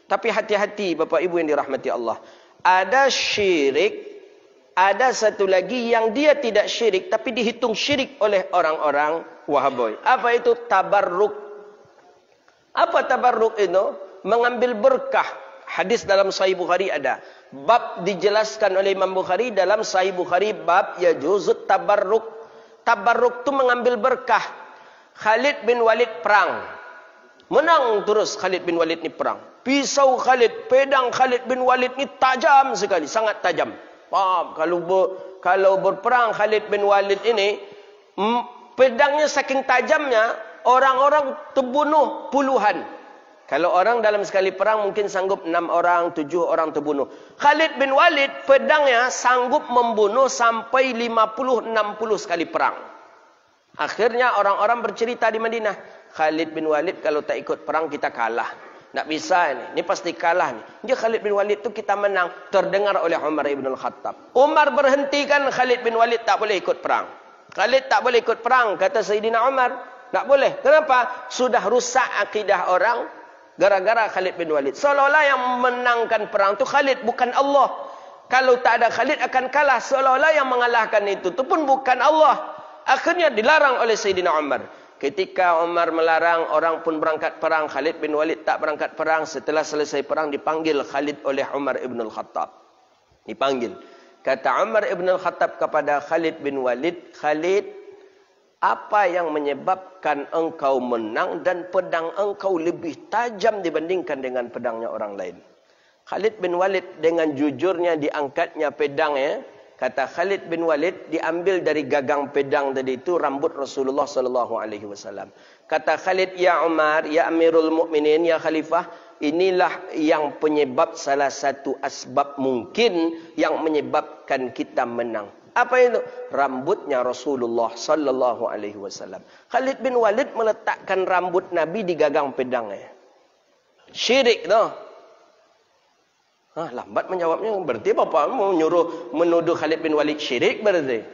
Tapi hati-hati Bapak Ibu yang dirahmati Allah. Ada syirik, ada satu lagi yang dia tidak syirik tapi dihitung syirik oleh orang-orang Wahabi. Apa itu? Tabarruk. Apa tabarruk itu? Mengambil berkah. Hadis dalam Sahih Bukhari ada. Bab dijelaskan oleh Imam Bukhari dalam Sahih Bukhari, bab yajuzut tabarruk. Tabarruk itu mengambil berkah. Khalid bin Walid perang. Menang terus Khalid bin Walid ni perang. Pisau Khalid, pedang Khalid bin Walid ni tajam sekali, sangat tajam. Faham? Kalau berperang Khalid bin Walid ini, pedangnya saking tajamnya, orang-orang terbunuh puluhan. Kalau orang dalam sekali perang mungkin sanggup 6 orang, 7 orang terbunuh. Khalid bin Walid, pedangnya sanggup membunuh sampai 50-60 sekali perang. Akhirnya orang-orang bercerita di Madinah, Khalid bin Walid kalau tak ikut perang kita kalah. Tak bisa ini pasti kalah ni. Dia Khalid bin Walid tu kita menang. Terdengar oleh Umar ibn al-Khattab. Umar berhentikan Khalid bin Walid tak boleh ikut perang. Khalid tak boleh ikut perang, kata Sayyidina Umar. Tak boleh. Kenapa? Sudah rusak akidah orang gara-gara Khalid bin Walid. Seolah-olah yang menangkan perang tu Khalid, bukan Allah. Kalau tak ada Khalid akan kalah. Seolah-olah yang mengalahkan itu tu pun bukan Allah. Akhirnya dilarang oleh Sayyidina Umar. Ketika Umar melarang, orang pun berangkat perang. Khalid bin Walid tak berangkat perang. Setelah selesai perang, dipanggil Khalid oleh Umar ibn al-Khattab. Dipanggil. Kata Umar ibn al-Khattab kepada Khalid bin Walid, Khalid, apa yang menyebabkan engkau menang dan pedang engkau lebih tajam dibandingkan dengan pedangnya orang lain? Khalid bin Walid dengan jujurnya diangkatnya pedangnya. Kata Khalid bin Walid, diambil dari gagang pedang tadi itu rambut Rasulullah sallallahu alaihi wasallam. Kata Khalid, ya Umar, ya Amirul Mukminin, ya Khalifah, inilah yang penyebab, salah satu asbab mungkin yang menyebabkan kita menang. Apa itu? Rambutnya Rasulullah sallallahu alaihi wasallam. Khalid bin Walid meletakkan rambut Nabi di gagang pedangnya. Syirik tu. Lambat menjawabnya. Berarti Bapak mau menuduh Khalid bin Walid syirik berarti?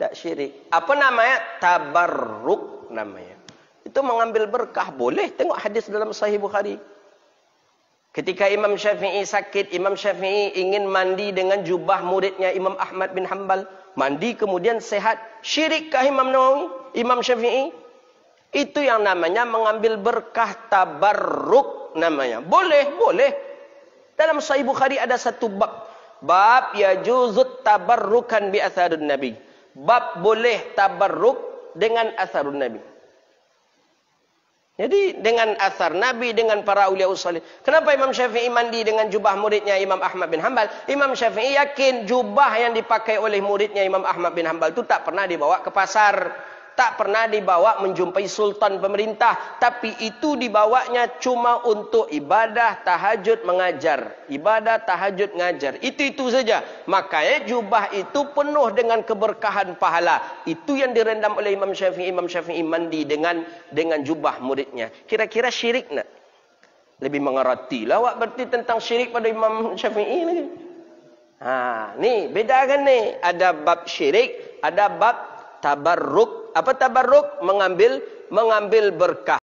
Tak syirik. Apa namanya? Tabarruk namanya. Itu mengambil berkah. Boleh. Tengok hadis dalam Sahih Bukhari. Ketika Imam Syafi'i sakit, Imam Syafi'i ingin mandi dengan jubah muridnya Imam Ahmad bin Hanbal. Mandi kemudian sehat. Syirikkah Imam Nawawi? Imam Syafi'i? Itu yang namanya mengambil berkah, tabarruk namanya. Boleh, boleh. Dalam Sahih Bukhari ada satu bab. Bab yajuzut tabarrukan bi atharun Nabi. Bab boleh tabarruk dengan atharun Nabi. Jadi dengan athar Nabi, dengan para awliya salih. Kenapa Imam Syafi'i mandi dengan jubah muridnya Imam Ahmad bin Hanbal? Imam Syafi'i yakin jubah yang dipakai oleh muridnya Imam Ahmad bin Hanbal itu tak pernah dibawa ke pasar. Tak pernah dibawa menjumpai sultan pemerintah. Tapi itu dibawanya cuma untuk ibadah, tahajud, mengajar. Ibadah, tahajud, ngajar. Itu saja. Makanya jubah itu penuh dengan keberkahan pahala. Itu yang direndam oleh Imam Syafi'i. Imam Syafi'i mandi dengan jubah muridnya. Kira-kira syirik tak? Lebih mengerti lah awak berarti tentang syirik pada Imam Syafi'i lagi. Ni bedakan ni. Ada bab syirik, ada bab tabarruk. Apa tabarruk? Mengambil berkah.